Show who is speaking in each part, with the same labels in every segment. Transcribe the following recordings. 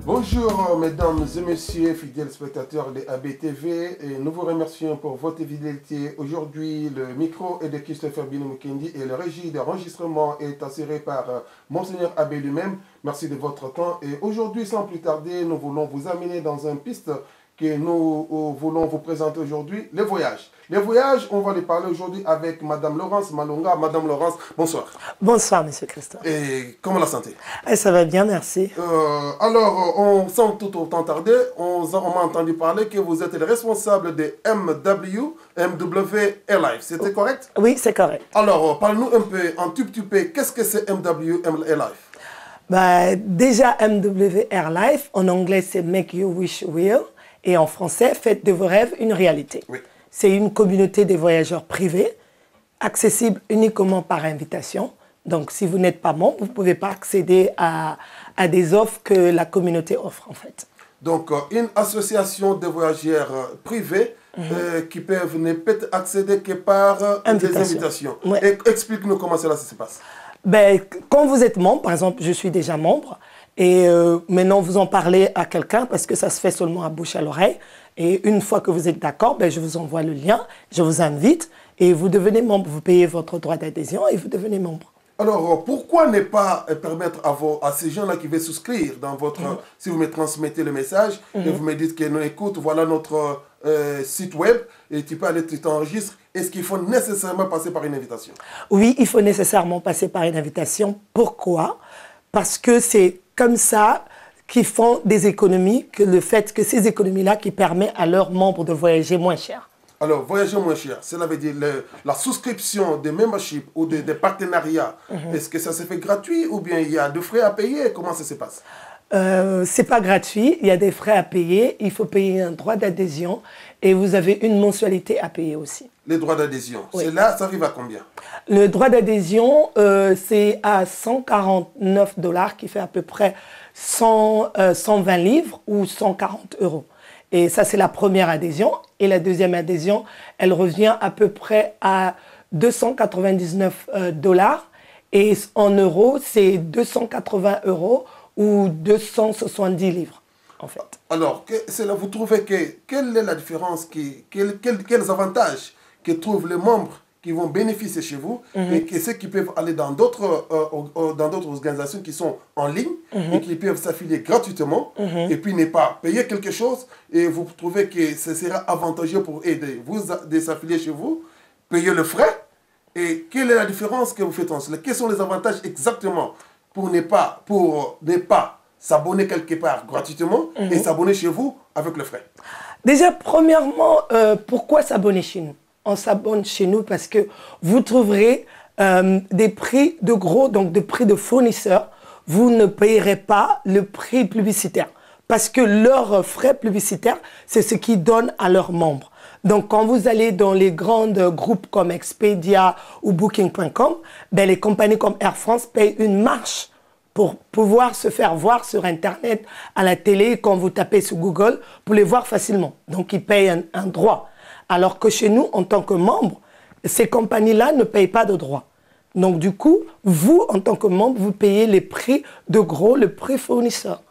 Speaker 1: Bonjour mesdames et messieurs, fidèles spectateurs de ABTV, et nous vous remercions pour votre fidélité. Aujourd'hui, le micro est de Christopher Binomukendi et le régie d'enregistrement est assuré par Monseigneur Abbé lui-même. Merci de votre temps. Et aujourd'hui, sans plus tarder, nous voulons vous amener dans une piste que nous voulons vous présenter aujourd'hui, les voyages. Les voyages, on va les parler aujourd'hui avec Madame Laurence Malonga. Madame Laurence, bonsoir.
Speaker 2: Bonsoir, Monsieur Christophe.
Speaker 1: Et comment la santé?
Speaker 2: Ça va bien, merci.
Speaker 1: Alors, sans tout autant tarder, on m'a entendu parler que vous êtes le responsable de MW Airlife. C'était correct?
Speaker 2: Oui, c'est correct.
Speaker 1: Alors, parle-nous un peu, en tout petit peu, qu'est-ce que c'est MW Airlife?
Speaker 2: Déjà, MW Airlife, en anglais, c'est Make Your Wish Real. Et en français, faites de vos rêves une réalité.
Speaker 1: Oui.
Speaker 2: C'est une communauté de voyageurs privés, accessible uniquement par invitation. Donc, si vous n'êtes pas membre, vous ne pouvez pas accéder à des offres que la communauté offre, en fait.
Speaker 1: Donc, une association de voyageurs privés qui peuvent ne peut accéder que par des invitations.
Speaker 2: Ouais.
Speaker 1: Explique-nous comment cela se passe.
Speaker 2: Quand vous êtes membre, par exemple, je suis déjà membre, et maintenant vous en parlez à quelqu'un parce que ça se fait seulement à bouche à l'oreille. Et une fois que vous êtes d'accord, je vous envoie le lien, je vous invite et vous devenez membre. Vous payez votre droit d'adhésion et vous devenez membre.
Speaker 1: Alors, pourquoi ne pas permettre à ces gens-là qui veulent souscrire dans votre... Si vous me transmettez le message et vous me dites que nous écoute, voilà notre site web et tu peux aller, tu t'enregistres. Est-ce qu'il faut nécessairement passer par une invitation?
Speaker 2: Oui, il faut nécessairement passer par une invitation. Pourquoi? Parce que c'est comme ça qu'ils font des économies, que le fait que ces économies-là qui permettent à leurs membres de voyager moins cher.
Speaker 1: Alors, voyager moins cher, cela veut dire la souscription des memberships ou des partenariats. Est-ce que ça se fait gratuit ou bien il y a des frais à payer? Comment ça se passe?
Speaker 2: C'est pas gratuit, il y a des frais à payer, il faut payer un droit d'adhésion et vous avez une mensualité à payer aussi.
Speaker 1: Les droits d'adhésion,
Speaker 2: Oui.
Speaker 1: là, ça arrive à combien?
Speaker 2: Le droit d'adhésion, c'est à 149 $, qui fait à peu près 120 livres ou 140 €. Et ça, c'est la première adhésion. Et la deuxième adhésion, elle revient à peu près à 299 $. Et en euros, c'est 280 € ou 270 livres, en fait.
Speaker 1: Alors, vous trouvez quelle est la différence, quels avantages que trouvent les membres qui vont bénéficier chez vous et que ceux qui peuvent aller dans d'autres organisations qui sont en ligne et qui peuvent s'affilier gratuitement et puis ne pas payer quelque chose, et vous trouvez que ce sera avantageux pour aider vous de s'affilier chez vous, payer le frais, et quelle est la différence que vous faites ensemble? Quels sont les avantages exactement pour ne pas s'abonner quelque part gratuitement et s'abonner chez vous avec le frais?
Speaker 2: Déjà, premièrement, pourquoi s'abonner chez nous? On s'abonne chez nous parce que vous trouverez des prix de gros, donc des prix de fournisseurs. Vous ne payerez pas le prix publicitaire parce que leurs frais publicitaires, c'est ce qu'ils donnent à leurs membres. Donc, quand vous allez dans les grands groupes comme Expedia ou Booking.com, les compagnies comme Air France payent une marge pour pouvoir se faire voir sur Internet, à la télé, quand vous tapez sur Google, pour les voir facilement. Donc, ils payent un droit. Alors que chez nous, en tant que membre, ces compagnies-là ne payent pas de droits. Donc du coup, vous, en tant que membre, vous payez les prix de gros, le prix fournisseur.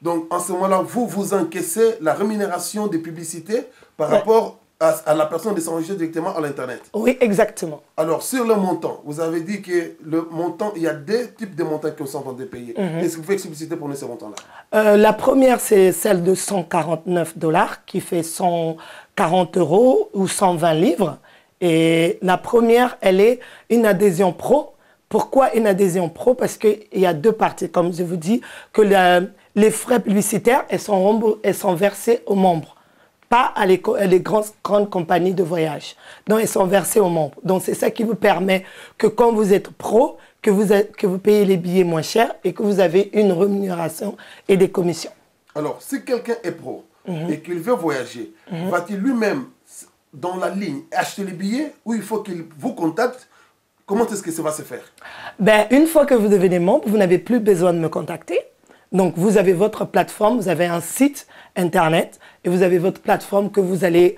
Speaker 1: Donc en ce moment-là, vous encaissez la rémunération des publicités par rapport à la personne de s'enregistrer directement à l'Internet.
Speaker 2: Oui, exactement.
Speaker 1: Alors sur le montant, vous avez dit que le montant, il y a deux types de montants qui sont en train de payer. Est-ce que vous pouvez expliciter pour nous ces montants-là?
Speaker 2: La première, c'est celle de 149 $ qui fait 140 € ou 120 livres. Et la première, elle est une adhésion pro. Pourquoi une adhésion pro? Parce qu'il y a deux parties. Comme je vous dis, que les frais publicitaires, elles sont versés aux membres, pas à les grandes compagnies de voyage. Donc, elles sont versées aux membres. Donc, c'est ça qui vous permet que quand vous êtes pro, que vous payez les billets moins chers et que vous avez une rémunération et des commissions.
Speaker 1: Alors, si quelqu'un est pro et qu'il veut voyager, va-t-il lui-même dans la ligne acheter les billets ou il faut qu'il vous contacte? Comment est-ce que ça va se faire?
Speaker 2: Une fois que vous devenez membre, vous n'avez plus besoin de me contacter. Donc, vous avez votre plateforme, vous avez un site Internet et vous avez votre plateforme que vous allez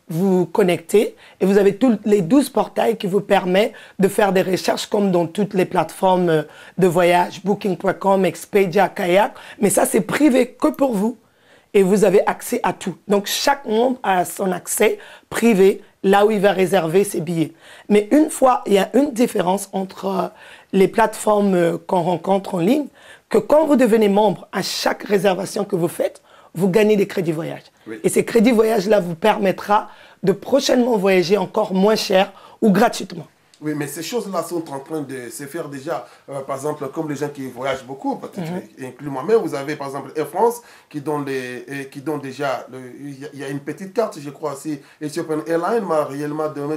Speaker 2: vous connecter et vous avez tous les 12 portails qui vous permettent de faire des recherches comme dans toutes les plateformes de voyage, Booking.com, Expedia, Kayak. Mais ça, c'est privé que pour vous et vous avez accès à tout. Donc, chaque membre a son accès privé là où il va réserver ses billets. Mais une fois, il y a une différence entre les plateformes qu'on rencontre en ligne, que quand vous devenez membre, à chaque réservation que vous faites, vous gagnez des crédits voyage. Oui. Et ces crédits voyage-là vous permettra de prochainement voyager encore moins cher ou gratuitement.
Speaker 1: Oui, mais ces choses-là sont en train de se faire déjà. Par exemple, comme les gens qui voyagent beaucoup, inclus moi-même, vous avez par exemple Air France qui donne déjà, il y a une petite carte, je crois aussi, Ethiopian Airlines m'a réellement donné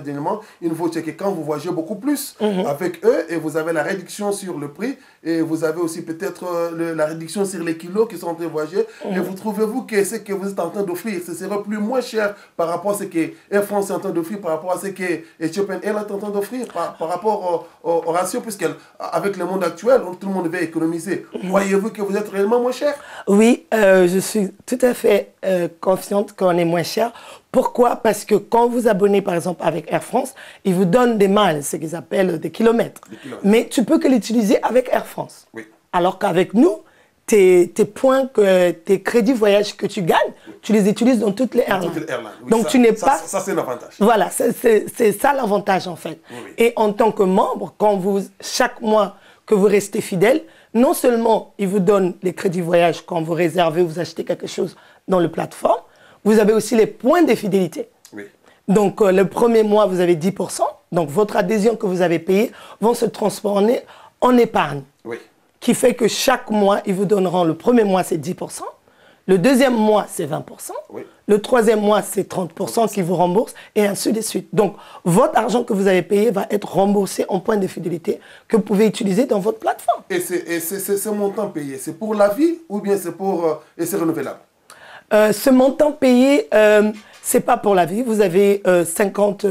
Speaker 1: une voucher que quand vous voyagez beaucoup plus avec eux, et vous avez la réduction sur le prix, et vous avez aussi peut-être la réduction sur les kilos qui sont en train de voyager, et vous trouvez-vous que ce que vous êtes en train d'offrir, ce sera plus moins cher par rapport à ce que Air France est en train d'offrir, par rapport à ce que Ethiopian Airlines est en train d'offrir par rapport au ratio, puisqu'avec le monde actuel, tout le monde veut économiser. Voyez-vous que vous êtes réellement moins cher?
Speaker 2: Oui, je suis tout à fait confiante qu'on est moins cher. Pourquoi? Parce que quand vous abonnez, par exemple, avec Air France, ils vous donnent des miles, ce qu'ils appellent des kilomètres. Mais tu peux que l'utiliser avec Air France. Oui. Alors qu'avec nous, tes points, tes crédits voyage que tu gagnes, tu les utilises dans toutes les airlines.
Speaker 1: Oui,
Speaker 2: donc, tu n'es pas...
Speaker 1: Ça, c'est l'avantage.
Speaker 2: Voilà, c'est ça l'avantage, en fait. Oui. Et en tant que membre, chaque mois que vous restez fidèle, non seulement ils vous donnent les crédits voyage quand vous réservez, vous achetez quelque chose dans la plateforme, vous avez aussi les points de fidélité. Oui. Donc, le premier mois, vous avez 10%. Donc, votre adhésion que vous avez payée vont se transformer en épargne. Oui. Qui fait que chaque mois, ils vous donneront, le premier mois, c'est 10%. Le deuxième mois, c'est 20%. Oui. Le troisième mois, c'est 30% qui vous remboursent, et ainsi de suite. Donc, votre argent que vous avez payé va être remboursé en points de fidélité que vous pouvez utiliser dans votre plateforme.
Speaker 1: Et ce montant payé, c'est pour la vie ou bien c'est pour... et c'est renouvelable?
Speaker 2: Ce montant payé, c'est pas pour la vie. Vous avez 50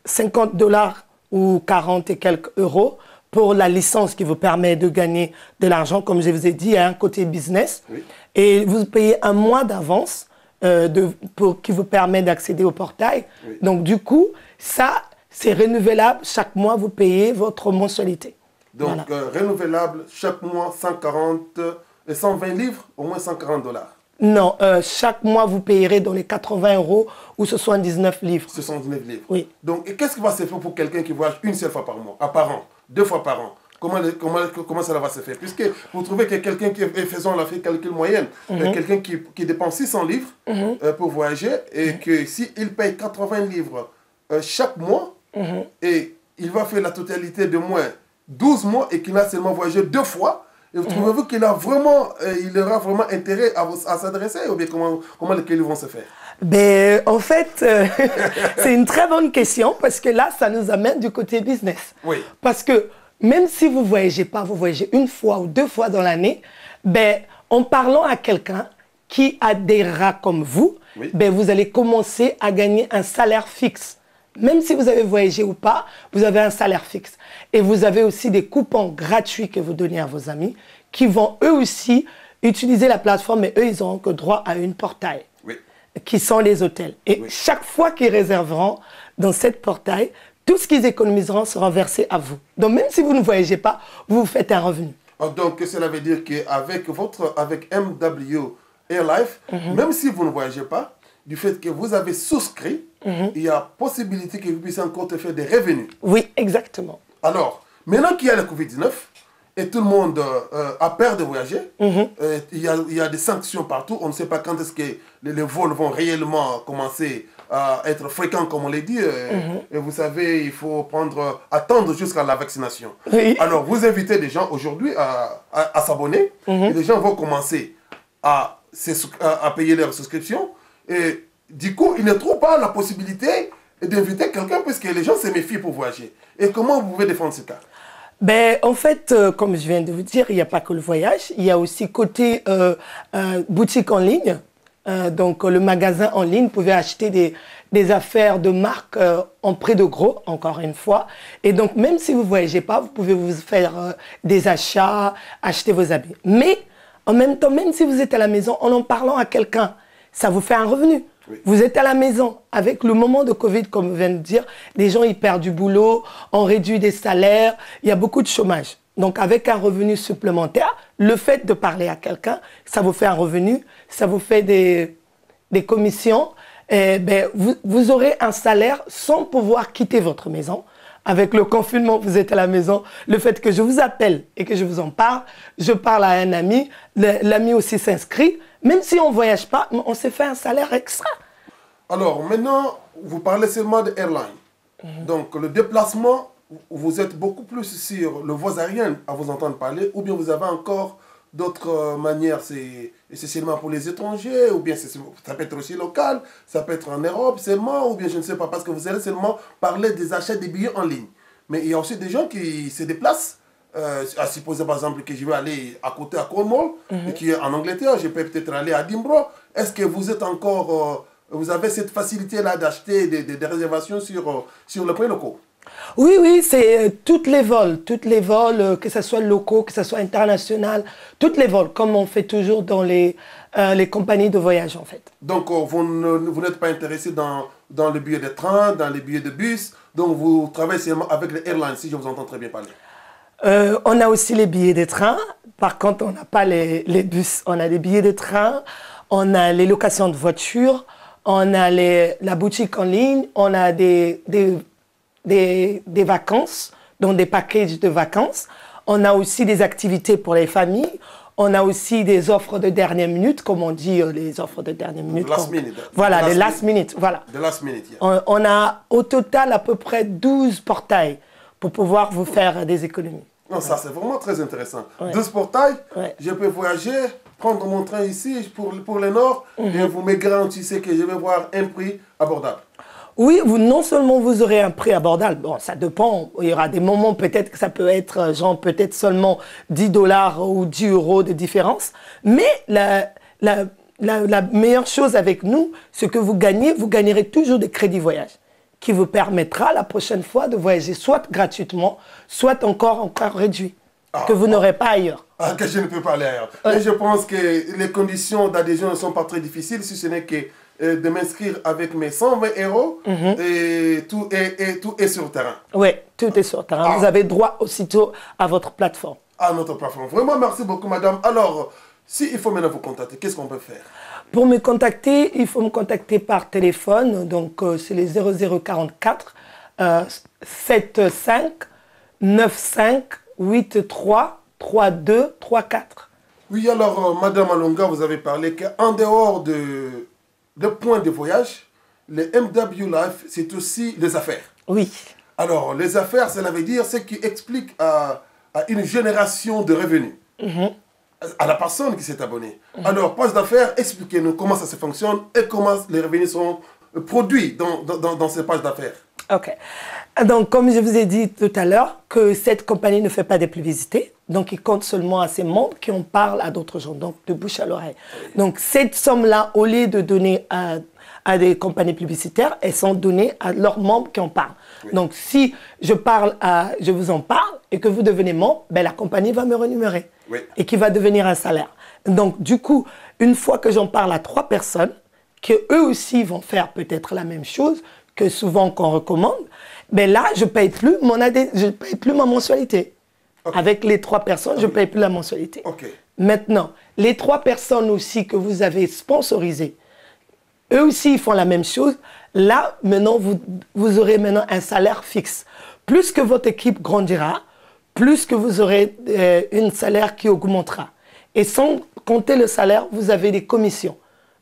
Speaker 2: $ ou 40 et quelques euros pour la licence qui vous permet de gagner de l'argent. Comme je vous ai dit, il y a un côté business. Oui. Et vous payez un mois d'avance qui vous permet d'accéder au portail. Oui. Donc, du coup, ça, c'est renouvelable. Chaque mois, vous payez votre mensualité.
Speaker 1: Donc, voilà. Renouvelable chaque mois, 120 livres, au moins 140 $.
Speaker 2: Non, chaque mois, vous payerez dans les 80 € ou 79 livres.
Speaker 1: 79 livres.
Speaker 2: Oui.
Speaker 1: Donc, et qu'est-ce qui va se faire pour quelqu'un qui voyage une seule fois par mois, par an, 2 fois par an? Comment ça va se faire? Puisque vous trouvez que quelqu'un qui est, faisant la calcul moyenne, quelqu'un qui dépense 600 livres pour voyager, et que s'il paye 80 livres chaque mois, et il va faire la totalité de moins 12 mois et qu'il a seulement voyagé 2 fois, et vous trouvez-vous qu'il a vraiment, il aura vraiment intérêt à s'adresser, ou bien comment les calculs vont se faire?
Speaker 2: Ben, en fait, c'est une très bonne question, parce que là, ça nous amène du côté business. Oui. Parce que même si vous ne voyagez pas, vous voyagez 1 fois ou 2 fois dans l'année, ben, en parlant à quelqu'un qui adhérera comme vous, oui. Ben, vous allez commencer à gagner un salaire fixe. Même si vous avez voyagé ou pas, vous avez un salaire fixe. Et vous avez aussi des coupons gratuits que vous donnez à vos amis qui vont eux aussi utiliser la plateforme, mais eux, ils n'auront que droit à une portail, oui. Qui sont les hôtels. Et oui. Chaque fois qu'ils réserveront dans cette portail, tout ce qu'ils économiseront sera versé à vous. Donc, même si vous ne voyagez pas, vous faites un revenu.
Speaker 1: Donc, cela veut dire qu'avec MW Airlife, même si vous ne voyagez pas, du fait que vous avez souscrit, il y a possibilité que vous puissiez encore te faire des revenus.
Speaker 2: Oui, exactement.
Speaker 1: Alors, maintenant qu'il y a le Covid-19, et tout le monde a peur de voyager, il y a des sanctions partout, on ne sait pas quand est-ce que les vols vont réellement commencer à être fréquents, comme on l'a dit. Et vous savez, il faut attendre jusqu'à la vaccination. Oui. Alors, vous invitez des gens aujourd'hui à s'abonner, et les gens vont commencer à payer leur souscription, et du coup, ils ne trouvent pas la possibilité d'inviter quelqu'un, parce que les gens se méfient pour voyager. Et comment vous pouvez défendre ce cas?
Speaker 2: Ben, en fait, comme je viens de vous dire, il n'y a pas que le voyage. Il y a aussi côté boutique en ligne. Donc, le magasin en ligne, vous pouvez acheter des affaires de marque en prix de gros, encore une fois. Et donc, même si vous ne voyagez pas, vous pouvez vous faire des achats, acheter vos habits. Mais, en même temps, même si vous êtes à la maison, en parlant à quelqu'un ça vous fait un revenu. Oui. Vous êtes à la maison. Avec le moment de Covid, comme je viens de dire, les gens ils perdent du boulot, on réduit des salaires, il y a beaucoup de chômage. Donc avec un revenu supplémentaire, le fait de parler à quelqu'un, ça vous fait un revenu, ça vous fait des commissions. Et ben, vous aurez un salaire sans pouvoir quitter votre maison. Avec le confinement, vous êtes à la maison. Le fait que je vous appelle et que je vous en parle, je parle à un ami, l'ami aussi s'inscrit. Même si on ne voyage pas, on s'est fait un salaire extra.
Speaker 1: Alors maintenant, vous parlez seulement de airline. Donc le déplacement, vous êtes beaucoup plus sur le voie aérienne à vous entendre parler, ou bien vous avez encore d'autres manières, c'est seulement pour les étrangers, ou bien ça peut être aussi local, ça peut être en Europe seulement, ou bien je ne sais pas, parce que vous allez seulement parler des achats des billets en ligne. Mais il y a aussi des gens qui se déplacent, à supposer par exemple que je vais aller à côté à Cornwall, et qui est en Angleterre, je peux peut-être aller à Edinburgh. Est-ce que vous êtes encore, vous avez cette facilité-là d'acheter des réservations sur le prix locaux?
Speaker 2: Oui, oui, c'est toutes les vols, que ce soit locaux, que ce soit international, toutes les vols, comme on fait toujours dans les compagnies de voyage en fait.
Speaker 1: Donc vous n'êtes pas intéressé dans le billet de train, dans les billets de bus, donc vous travaillez seulement avec les airlines, si je vous entends très bien parler.
Speaker 2: On a aussi les billets de train, par contre on n'a pas les bus, on a des billets de train, on a les locations de voitures, on a la boutique en ligne, on a des vacances, donc des packages de vacances. On a aussi des activités pour les familles. On a aussi des offres de dernière minute, comme on dit, les offres de dernière minute. Voilà, les last minute. Voilà.
Speaker 1: The last minute, yeah.
Speaker 2: On a au total à peu près 12 portails pour pouvoir vous faire des économies.
Speaker 1: Non, ça c'est vraiment très intéressant. Ouais. 12 portails, je peux voyager, prendre mon train ici pour le nord, et vous me garantissez que je vais voir un prix abordable.
Speaker 2: Oui, non seulement vous aurez un prix abordable, bon, ça dépend, il y aura des moments peut-être que ça peut être genre peut-être seulement 10 $ ou 10 € de différence, mais la meilleure chose avec nous, ce que vous gagnerez toujours des crédits voyage qui vous permettra la prochaine fois de voyager soit gratuitement, soit encore réduit, que vous n'aurez pas ailleurs.
Speaker 1: Que je ne peux pas aller ailleurs. Ouais. Et je pense que les conditions d'adhésion ne sont pas très difficiles, si ce n'est que de m'inscrire avec mes 120 € et tout est sur le terrain.
Speaker 2: Oui, tout est sur le terrain. Vous avez droit aussitôt à votre plateforme.
Speaker 1: À notre plateforme. Vraiment, merci beaucoup, madame. Alors, s'il faut maintenant vous contacter, qu'est-ce qu'on peut faire?
Speaker 2: Pour me contacter, il faut me contacter par téléphone. Donc, c'est les 0044 75 95 83 32 34.
Speaker 1: Oui, alors, madame Alonga, vous avez parlé qu'en dehors de points de voyage, le MW Life, c'est aussi les affaires.
Speaker 2: Oui.
Speaker 1: Alors, les affaires, cela veut dire ce qui explique à une génération de revenus à la personne qui s'est abonnée. Alors, poste d'affaires, expliquez-nous comment ça se fonctionne et comment les revenus sont produits dans ces pages d'affaires.
Speaker 2: OK. Donc, comme je vous ai dit tout à l'heure, que cette compagnie ne fait pas de publicité. Donc, il compte seulement à ses membres qui en parlent à d'autres gens, donc de bouche à l'oreille. Donc, cette somme-là, au lieu de donner à des compagnies publicitaires, elles sont données à leurs membres qui en parlent. Oui. Donc, si je vous en parle et que vous devenez membre, ben, la compagnie va me rémunérer et qui va devenir un salaire. Donc, du coup, une fois que j'en parle à 3 personnes, qu'eux aussi vont faire peut-être la même chose, que souvent qu'on recommande, ben là, je ne paye plus ma mensualité. Okay. Avec les 3 personnes, je ne paye plus la mensualité.
Speaker 1: Okay.
Speaker 2: Maintenant, les 3 personnes aussi que vous avez sponsorisées, eux aussi, ils font la même chose. Là, maintenant, vous aurez maintenant un salaire fixe. Plus que votre équipe grandira, plus que vous aurez un salaire qui augmentera. Et sans compter le salaire, vous avez des commissions.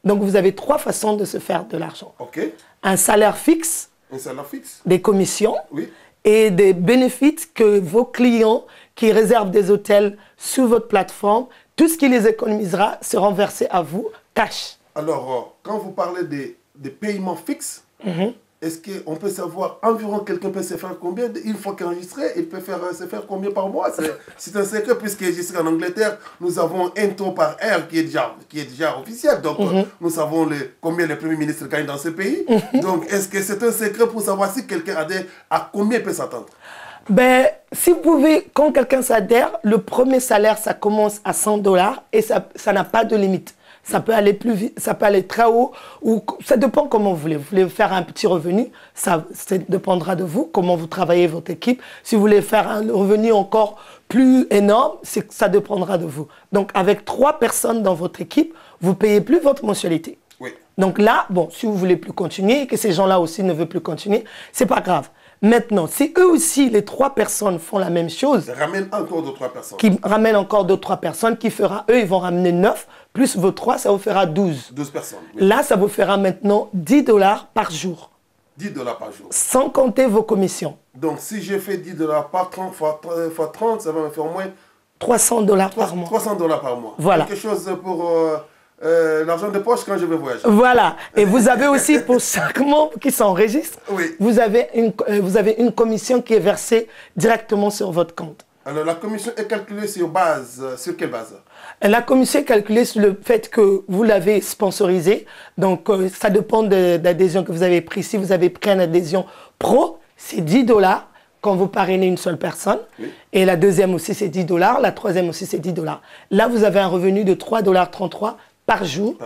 Speaker 2: Donc, vous avez 3 façons de se faire de l'argent.
Speaker 1: Okay.
Speaker 2: Un salaire fixe, des commissions et des bénéfices que vos clients qui réservent des hôtels sur votre plateforme, tout ce qui les économisera sera versé à vous cash.
Speaker 1: Alors, quand vous parlez des paiements fixes, est-ce qu'on peut savoir environ quelqu'un peut se faire combien une fois qu'enregistré, il peut se faire combien par mois? C'est un secret puisque je suis en Angleterre, nous avons un taux par heure qui est déjà officiel. Donc, nous savons combien les premiers ministres gagnent dans ce pays. Donc, est-ce que c'est un secret pour savoir si quelqu'un adhère, à combien il peut s'attendre?
Speaker 2: Ben, si vous pouvez, quand quelqu'un s'adhère, le premier salaire, ça commence à 100 $ et ça n'a pas de limite. Ça peut aller plus vite, ça peut aller très haut, ou ça dépend comment vous voulez. Vous voulez faire un petit revenu, ça dépendra de vous, comment vous travaillez votre équipe. Si vous voulez faire un revenu encore plus énorme, ça dépendra de vous. Donc, avec 3 personnes dans votre équipe, vous ne payez plus votre mensualité.
Speaker 1: Oui.
Speaker 2: Donc là, bon, si vous ne voulez plus continuer, que ces gens-là aussi ne veulent plus continuer, ce n'est pas grave. Maintenant, si eux aussi, les 3 personnes font la même chose,
Speaker 1: Ramène encore d'autres 3 personnes.
Speaker 2: qui ramènent encore d'autres 3 personnes, eux, ils vont ramener 9, plus vos 3, ça vous fera 12.
Speaker 1: 12 personnes. Oui.
Speaker 2: Là, ça vous fera maintenant $10 par jour.
Speaker 1: $10 par jour.
Speaker 2: Sans compter vos commissions.
Speaker 1: Donc, si j'ai fait $10 par 30 fois 30, ça va me faire au moins
Speaker 2: $300 par mois.
Speaker 1: $300 par mois.
Speaker 2: Voilà.
Speaker 1: Quelque chose pour l'argent de poche quand je vais voyager.
Speaker 2: Voilà. Et vous avez aussi, pour chaque membre qui s'enregistre,
Speaker 1: Oui.
Speaker 2: vous avez une commission qui est versée directement sur votre compte.
Speaker 1: Alors, la commission est calculée sur quelle base?
Speaker 2: La commission est calculée sur le fait que vous l'avez sponsorisé. Donc, ça dépend de l'adhésion que vous avez pris. Si vous avez pris une adhésion pro, c'est $10 quand vous parrainez une seule personne. Oui. Et la deuxième aussi, c'est $10. La troisième aussi, c'est $10. Là, vous avez un revenu de $3,33 par jour,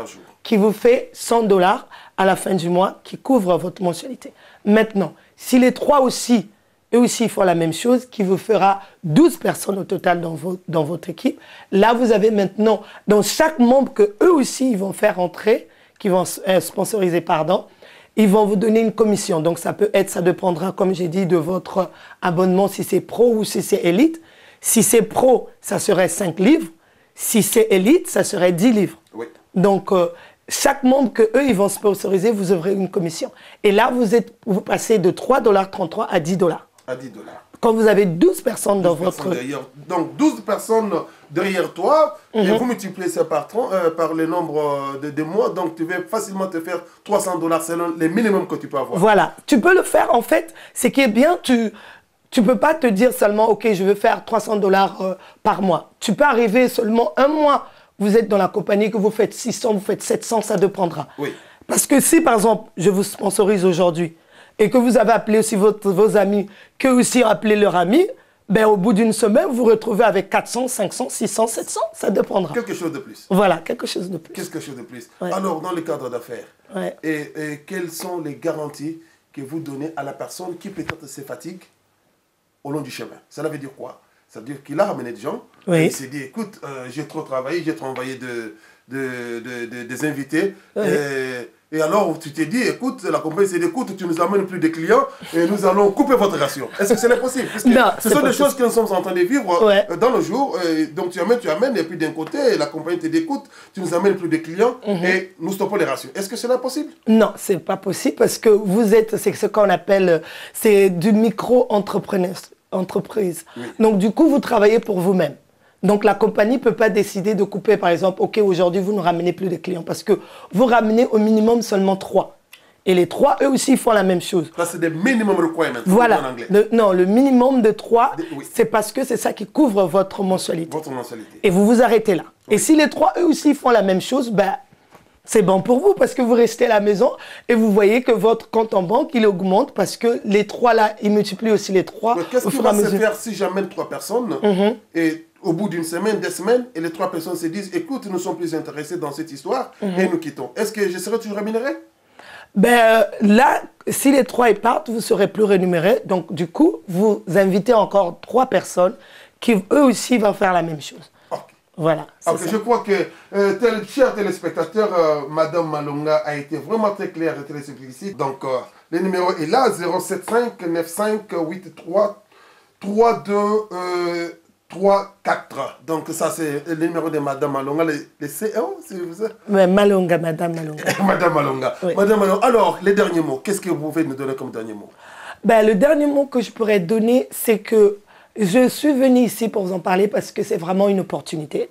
Speaker 2: qui vous fait $100 à la fin du mois, qui couvre votre mensualité. Maintenant, si les 3 aussi, eux aussi font la même chose, qui vous fera 12 personnes au total dans votre équipe, là, vous avez maintenant, dans chaque membre que eux aussi ils vont faire entrer, qui vont sponsoriser, pardon, ils vont vous donner une commission. Donc, ça dépendra, comme j'ai dit, de votre abonnement, si c'est pro ou si c'est élite. Si c'est pro, ça serait 5 livres. Si c'est élite, ça serait 10 livres. Oui. Donc, chaque membre qu'eux, ils vont sponsoriser, vous aurez une commission. Et là, vous passez de $3,33 à $10. À $10. Quand vous avez 12 personnes dans votre...
Speaker 1: Donc, 12 personnes derrière toi, et vous multipliez ça par le nombre de mois, donc tu vas facilement te faire $300 selon les minimums que tu peux avoir.
Speaker 2: Voilà. Tu peux le faire, en fait. Ce qui est bien, tu ne peux pas te dire seulement, OK, je veux faire $300 par mois. Tu peux arriver seulement un mois, vous êtes dans la compagnie, que vous faites 600, vous faites 700, ça dépendra. Oui. Parce que si, par exemple, je vous sponsorise aujourd'hui et que vous avez appelé aussi vos amis, qu'eux aussi ont appelé leurs amis, ben, au bout d'une semaine, vous vous retrouvez avec 400, 500, 600, 700, ça dépendra.
Speaker 1: Quelque chose de plus.
Speaker 2: Voilà, quelque chose de plus.
Speaker 1: Quelque chose de plus. Ouais. Alors, dans le cadre d'affaires, et quelles sont les garanties que vous donnez à la personne qui peut-être se fatigue au long du chemin? Cela veut dire quoi? Ça veut dire qu'il a ramené des gens, et il s'est dit, écoute, j'ai trop travaillé, j'ai trop envoyé des invités, et alors tu t'es dit, écoute, la compagnie s'est dit, écoute, tu nous amènes plus de clients, et nous allons couper votre ration. Est-ce que c'est possible? Parce que non, ce sont des choses que nous sommes en train de vivre dans le jour, donc tu amènes, et puis d'un côté, la compagnie te dit, écoute, tu nous amènes plus de clients, et nous stoppons les rations. Est-ce que c'est possible?
Speaker 2: Non, c'est pas possible, parce que c'est ce qu'on appelle, c'est du micro-entreprise. Oui. Donc, du coup, vous travaillez pour vous-même. Donc, la compagnie ne peut pas décider de couper, par exemple, OK, aujourd'hui, vous ne ramenez plus de clients parce que vous ramenez au minimum seulement 3. Et les 3, eux aussi, font la même chose.
Speaker 1: Ça, c'est des minimum requirements.
Speaker 2: Voilà.
Speaker 1: En anglais.
Speaker 2: Le minimum de 3, c'est parce que c'est ça qui couvre votre mensualité. Et vous vous arrêtez là. Oui. Et si les 3, eux aussi, font la même chose, ben, c'est bon pour vous parce que vous restez à la maison et vous voyez que votre compte en banque, il augmente parce que les 3 là, ils multiplient aussi les 3.
Speaker 1: Qu'est-ce qui va se faire si j'amène 3 personnes et au bout d'une semaine, 2 semaines, et les 3 personnes se disent, écoute, nous sommes plus intéressés dans cette histoire et nous quittons. Est-ce que je serai toujours rémunéré? Ben, là, si les 3 ils partent, vous ne serez plus rémunéré. Donc, du coup, vous invitez encore 3 personnes qui, eux aussi, vont faire la même chose. Voilà. Okay, je crois que, chers téléspectateurs, Madame Malonga a été vraiment très claire et très explicite. Donc, le numéro est là, 075 95 83 32 34. Donc, ça, c'est le numéro de Madame Malonga, le CO, c'est ça?
Speaker 2: Ouais, Malonga, Madame Malonga.
Speaker 1: Madame Malonga. Oui. Madame Malonga. Alors, les derniers mots, qu'est-ce que vous pouvez nous donner comme dernier mot?
Speaker 2: Ben, le dernier mot que je pourrais donner, c'est que je suis venue ici pour vous en parler parce que c'est vraiment une opportunité,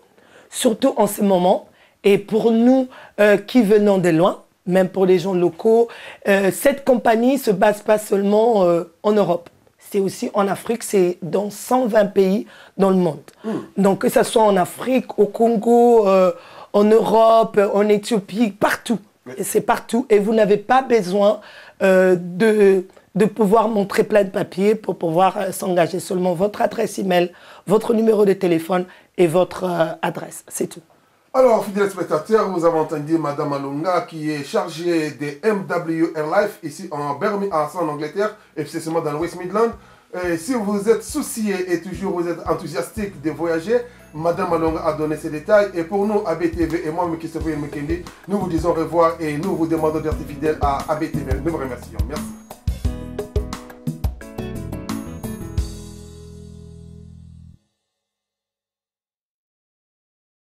Speaker 2: surtout en ce moment. Et pour nous qui venons de loin, même pour les gens locaux, cette compagnie ne se base pas seulement en Europe. C'est aussi en Afrique, c'est dans 120 pays dans le monde. Donc que ce soit en Afrique, au Congo, en Europe, en Éthiopie, partout. C'est partout. Et vous n'avez pas besoin de pouvoir montrer plein de papiers pour pouvoir s'engager. Seulement votre adresse email, votre numéro de téléphone et votre adresse. C'est tout.
Speaker 1: Alors, fidèles spectateurs, vous avez entendu Madame Alunga qui est chargée des MW Airlife ici en Birmingham, en Angleterre, et précisément dans le West Midlands. Et si vous êtes soucié et toujours vous êtes enthousiastique de voyager, Madame Alunga a donné ces détails. Et pour nous, ABTV et moi, Christopher Mkendi, nous vous disons au revoir et nous vous demandons d'être fidèles à ABTV. Nous vous remercions. Merci.